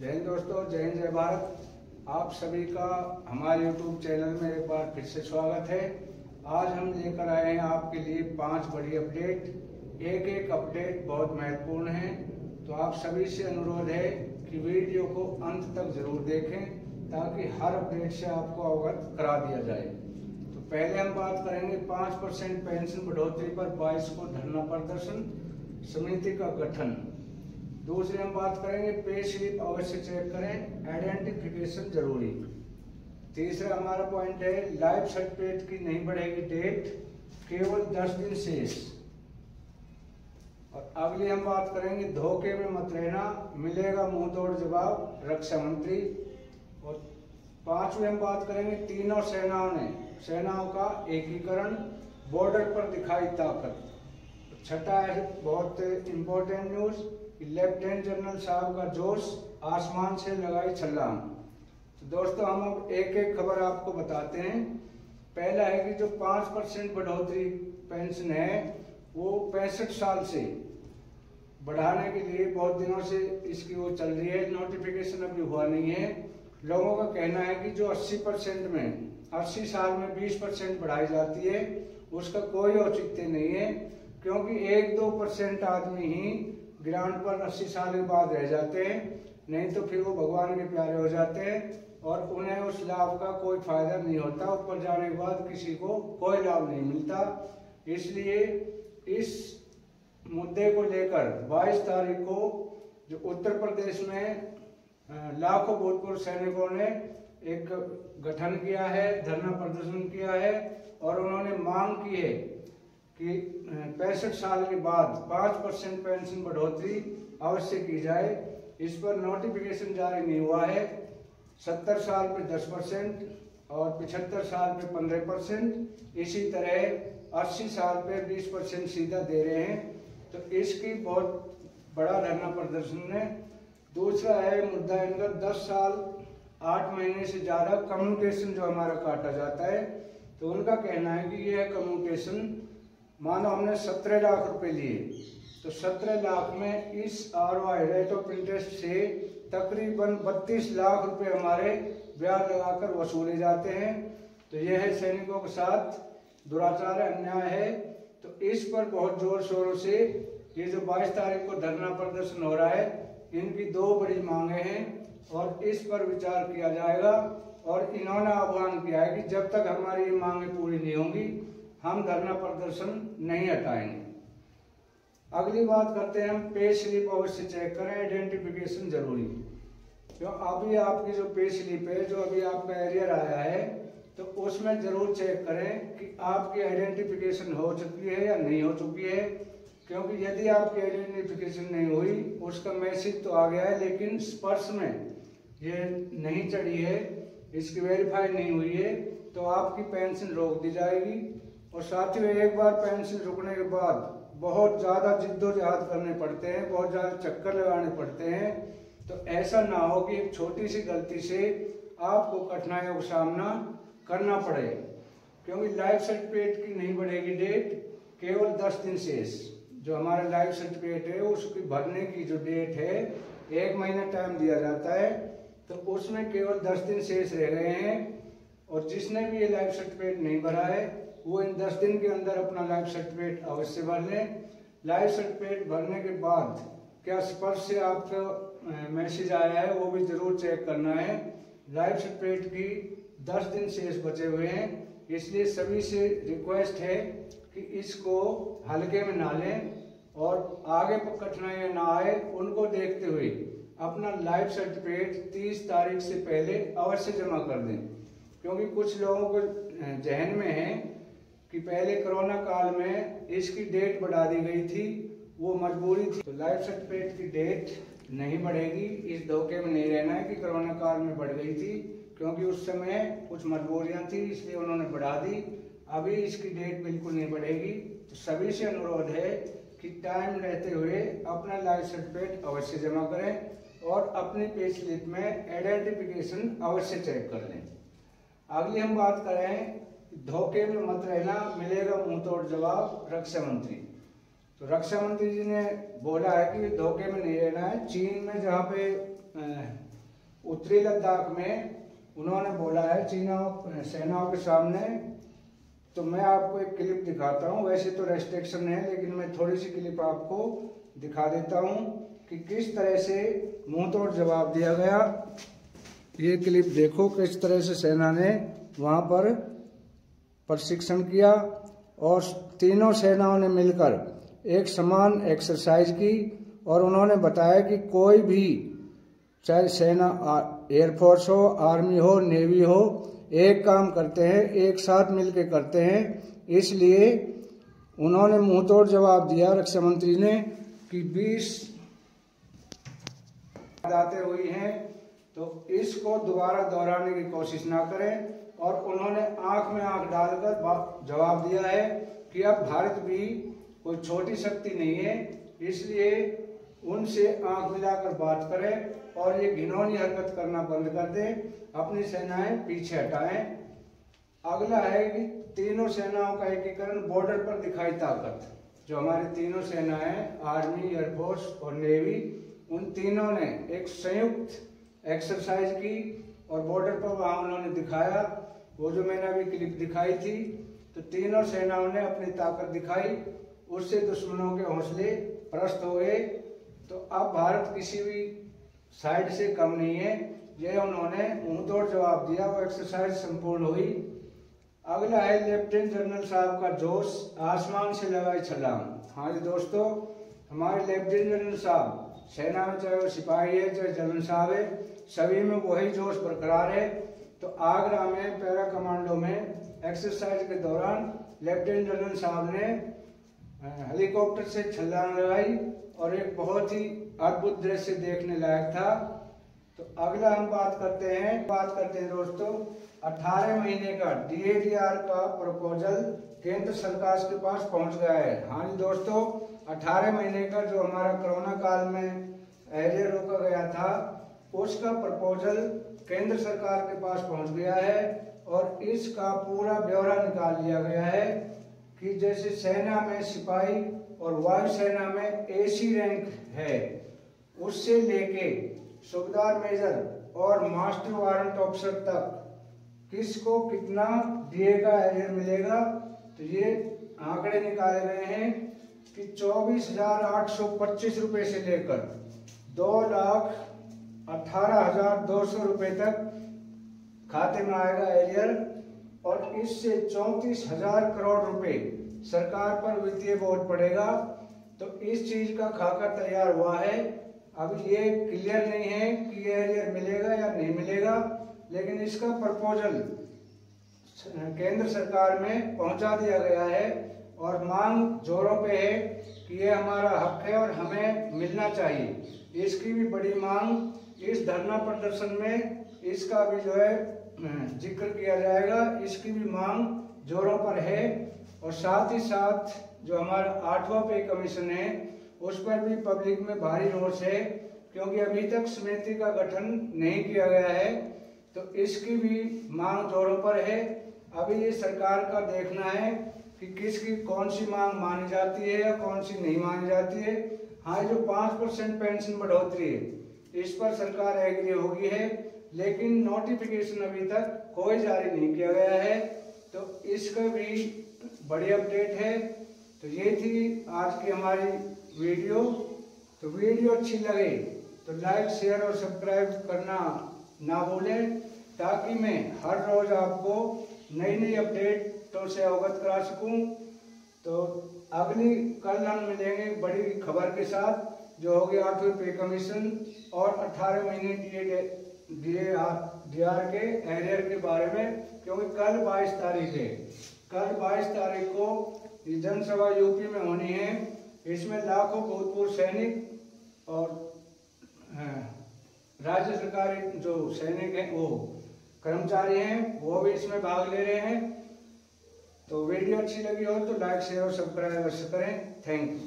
जय हिंद दोस्तों, जय हिंद जय भारत। आप सभी का हमारे YouTube चैनल में एक बार फिर से स्वागत है। आज हम लेकर आए हैं आपके लिए 5 बड़ी अपडेट। एक एक अपडेट बहुत महत्वपूर्ण है, तो आप सभी से अनुरोध है कि वीडियो को अंत तक जरूर देखें ताकि हर अपडेट से आपको अवगत करा दिया जाए। तो पहले हम बात करेंगे 5% पेंशन बढ़ोतरी पर 22 को धरना प्रदर्शन, समिति का गठन। दूसरे हम बात करेंगे पे स्लिप अवश्य चेक करें, आइडेंटिफिकेशन जरूरी। तीसरा हमारा पॉइंट है लाइफ सर्टिफिकेट की नहीं बढ़ेगी डेट, केवल 10 दिन शेष। और अगली हम बात करेंगे धोखे में मत रहना, मिलेगा मुंह तोड़ जवाब रक्षा मंत्री। और पांचवी हम बात करेंगे तीनों सेनाओं का एकीकरण, बॉर्डर पर दिखाई ताकत। छठा है बहुत इंपॉर्टेंट न्यूज, लेफ्टिनेंट जनरल साहब का जोश, आसमान से लगाई छलांग। तो दोस्तों हम अब एक एक खबर आपको बताते हैं। पहला है कि जो 5% बढ़ोतरी पेंशन है वो 65 साल से बढ़ाने के लिए बहुत दिनों से इसकी वो चल रही है, नोटिफिकेशन अभी हुआ नहीं है। लोगों का कहना है कि जो 80% में 80 साल में 20% बढ़ाई जाती है उसका कोई औचित्य नहीं है, क्योंकि 1-2% आदमी ही ग्राउंड पर 80 साल के बाद रह जाते हैं, नहीं तो फिर वो भगवान के प्यारे हो जाते हैं और उन्हें उस लाभ का कोई फायदा नहीं होता। ऊपर जाने के बाद किसी को कोई लाभ नहीं मिलता। इसलिए इस मुद्दे को लेकर 22 तारीख को जो उत्तर प्रदेश में लाखों भूतपूर्व सैनिकों ने एक गठन किया है, धरना प्रदर्शन किया है और उन्होंने मांग की है कि 65 साल के बाद 5% पेंशन बढ़ोतरी अवश्य की जाए। इस पर नोटिफिकेशन जारी नहीं हुआ है। 70 साल पे 10% और 75 साल पे 15%, इसी तरह 80 साल पे 20% सीधा दे रहे हैं। तो इसकी बहुत बड़ा धरना प्रदर्शन है। दूसरा है मुद्दा इनका 10 साल 8 महीने से ज्यादा कम्युनिकेशन जो हमारा काटा जाता है, तो उनका कहना है कि यह कम्युनिकेशन मानो हमने 17 लाख रुपए लिए तो 17 लाख में इस ROI रेट ऑफ इंटरेस्ट से तकरीबन 32 लाख रुपए हमारे ब्याज लगाकर वसूले जाते हैं। तो यह है सैनिकों के साथ दुराचार है, अन्याय है। तो इस पर बहुत जोर शोरों से ये जो 22 तारीख को धरना प्रदर्शन हो रहा है, इनकी 2 बड़ी मांगे हैं और इस पर विचार किया जाएगा। और इन्होंने आह्वान किया है कि जब तक हमारी ये मांगे पूरी नहीं होंगी हम धरना प्रदर्शन नहीं हटाएंगे। अगली बात करते हैं हम पे स्लिप अवश्य चेक करें, आइडेंटिफिकेशन जरूरी। क्यों अभी आपकी जो पे स्लिप है, जो अभी आपका एरियर आया है, तो उसमें जरूर चेक करें कि आपकी आइडेंटिफिकेशन हो चुकी है या नहीं हो चुकी है। क्योंकि यदि आपकी आइडेंटिफिकेशन नहीं हुई, उसका मैसेज तो आ गया है लेकिन स्पर्श में ये नहीं चढ़ी है, इसकी वेरीफाई नहीं हुई है, तो आपकी पेंशन रोक दी जाएगी। और साथ ही एक बार पेंशन रुकने के बाद बहुत ज़्यादा जिद्दोजहद करने पड़ते हैं, बहुत ज़्यादा चक्कर लगाने पड़ते हैं। तो ऐसा ना हो कि एक छोटी सी गलती से आपको कठिनाइयों का सामना करना पड़े। क्योंकि लाइफ सर्टिफिकेट की नहीं बढ़ेगी डेट, केवल 10 दिन शेष। जो हमारा लाइफ सर्टिफिकेट है उसकी भरने की जो डेट है 1 महीना टाइम दिया जाता है, तो उसमें केवल 10 दिन शेष रह गए हैं। और जिसने भी ये लाइफ सर्टिफिकेट नहीं भरा है वो इन 10 दिन के अंदर अपना लाइफ सर्टिफिकेट अवश्य भर लें। लाइफ सर्टिफिकेट भरने के बाद क्या स्पर्श से आपका मैसेज आया है वो भी जरूर चेक करना है। लाइफ सर्टिफिकेट की 10 दिन शेष बचे हुए हैं, इसलिए सभी से रिक्वेस्ट है कि इसको हल्के में ना लें और आगे कठिनाइयाँ ना आए उनको देखते हुए अपना लाइफ सर्टिफिकेट 30 तारीख से पहले अवश्य जमा कर दें। क्योंकि कुछ लोगों को जहन में है कि पहले कोरोना काल में इसकी डेट बढ़ा दी गई थी, वो मजबूरी थी। तो लाइफ सर्टिफिकेट की डेट नहीं बढ़ेगी, इस धोखे में नहीं रहना है कि कोरोना काल में बढ़ गई थी, क्योंकि उस समय कुछ मजबूरियां थी इसलिए उन्होंने बढ़ा दी। अभी इसकी डेट बिल्कुल नहीं बढ़ेगी। तो सभी से अनुरोध है कि टाइम रहते हुए अपना लाइफ सर्टिफिकेट अवश्य जमा करें और अपनी पे स्लिप में आइडेंटिफिकेशन अवश्य चेक कर लें। अगली हम बात करें धोखे में मत रहना, मिलेगा मुंह तोड़ जवाब रक्षा मंत्री। तो रक्षा मंत्री जी ने बोला है कि धोखे में नहीं रहना है। चीन में जहाँ पे उत्तरी लद्दाख में उन्होंने बोला है चीना सेनाओं के सामने। तो मैं आपको एक क्लिप दिखाता हूँ। वैसे तो रेस्ट्रिक्शन है, लेकिन मैं थोड़ी सी क्लिप आपको दिखा देता हूँ कि किस तरह से मुंह तोड़ जवाब दिया गया। ये क्लिप देखो, किस तरह से सेना ने वहाँ पर प्रशिक्षण किया और तीनों सेनाओं ने मिलकर एक समान एक्सरसाइज की। और उन्होंने बताया कि कोई भी, चाहे सेना, एयरफोर्स हो, आर्मी हो, नेवी हो, एक काम करते हैं, एक साथ मिलकर करते हैं। इसलिए उन्होंने मुंह तोड़ जवाब दिया रक्षा मंत्री ने कि 20 आते हुई हैं तो इसको दोबारा दोहराने की कोशिश ना करें। और उन्होंने आंख में आंख डालकर जवाब दिया है कि अब भारत भी कोई छोटी शक्ति नहीं है, इसलिए उनसे आंख मिलाकर बात करें और ये घिनौनी हरकत करना बंद कर दें, अपनी सेनाएं पीछे हटाएं। अगला है कि तीनों सेनाओं का एकीकरण, बॉर्डर पर दिखाई ताकत। जो हमारी तीनों सेनाएं, आर्मी, एयरफोर्स और नेवी, उन तीनों ने एक संयुक्त एक्सरसाइज की और बॉर्डर पर वहां उन्होंने दिखाया। वो जो मैंने अभी क्लिप दिखाई थी, तो तीनों सेनाओं ने अपनी ताकत दिखाई, उससे दुश्मनों के हौसले पस्त हो गए। तो अब भारत किसी भी साइड से कम नहीं है। यह उन्होंने मुंह तोड़ जवाब दिया, वो एक्सरसाइज संपूर्ण हुई। अगला है लेफ्टिनेंट जनरल साहब का जोश, आसमान से लगाई छलांग। हाँ जी दोस्तों, हमारे लेफ्टिनेंट जनरल साहब सेना में, चाहे वो सिपाही है चाहे जनरल साहब है, सभी में वही जोश बरकरार है। तो आगरा में पैरा कमांडो में एक्सरसाइज के दौरान लेफ्टिनेंट जनरल साहब ने हेलीकॉप्टर से छलांग लगाई और एक बहुत ही अद्भुत दृश्य देखने लायक था। तो अगला हम बात करते हैं दोस्तों, 18 महीने का DADR का प्रपोजल केंद्र सरकार के पास पहुंच गया है। हाँ जी दोस्तों, 18 महीने का जो हमारा कोरोना काल में एरियर रोका गया था, उसका प्रपोजल केंद्र सरकार के पास पहुंच गया है और इसका पूरा ब्यौरा निकाल लिया गया है कि जैसे सेना में सिपाही और वायुसेना में AC रैंक है, उससे लेके सूबेदार मेजर और मास्टर वारंट ऑफिसर तक किसको कितना DA का एरियर मिलेगा। तो ये आंकड़े निकाले गए हैं कि 24,825 रुपए से लेकर 2,18,200 रुपए तक खाते में आएगा एरियर। और इससे 34,000 करोड़ रुपए सरकार पर वित्तीय बोझ पड़ेगा। तो इस चीज का खाका तैयार हुआ है। अब ये क्लियर नहीं है कि ये एरियर मिलेगा या नहीं मिलेगा, लेकिन इसका प्रपोजल केंद्र सरकार में पहुंचा दिया गया है और मांग जोरों पे है कि ये हमारा हक है और हमें मिलना चाहिए। इसकी भी बड़ी मांग इस धरना प्रदर्शन में, इसका भी जो है जिक्र किया जाएगा। इसकी भी मांग जोरों पर है। और साथ ही साथ जो हमारा 8वां पे कमीशन है, उस पर भी पब्लिक में भारी रोष है, क्योंकि अभी तक समिति का गठन नहीं किया गया है। तो इसकी भी मांग जोरों पर है। अभी ये सरकार का देखना है कि किसकी कौन सी मांग मानी जाती है या कौन सी नहीं मानी जाती है। हाँ, जो 5% पेंशन बढ़ोतरी है, इस पर सरकार एग्री होगी है, लेकिन नोटिफिकेशन अभी तक कोई जारी नहीं किया गया है। तो इसका भी बड़ी अपडेट है। तो ये थी आज की हमारी वीडियो। तो वीडियो अच्छी लगे तो लाइक, शेयर और सब्सक्राइब करना ना भूलें, ताकि मैं हर रोज आपको नई नई अपडेटों से अवगत करा सकूं। तो कल हम मिलेंगे बड़ी खबर के साथ, जो होगी 8वें पे कमीशन और 18 महीने DAR के एरियर के बारे में। क्योंकि कल 22 तारीख है, कल 22 तारीख को जनसभा यूपी में होनी है। इसमें लाखों भूतपूर्व सैनिक और राज्य सरकारी जो सैनिक हैं, वो कर्मचारी हैं, वो भी इसमें भाग ले रहे हैं। तो वीडियो अच्छी लगी हो तो लाइक, शेयर और सब्सक्राइब अवश्य करें। Thank you.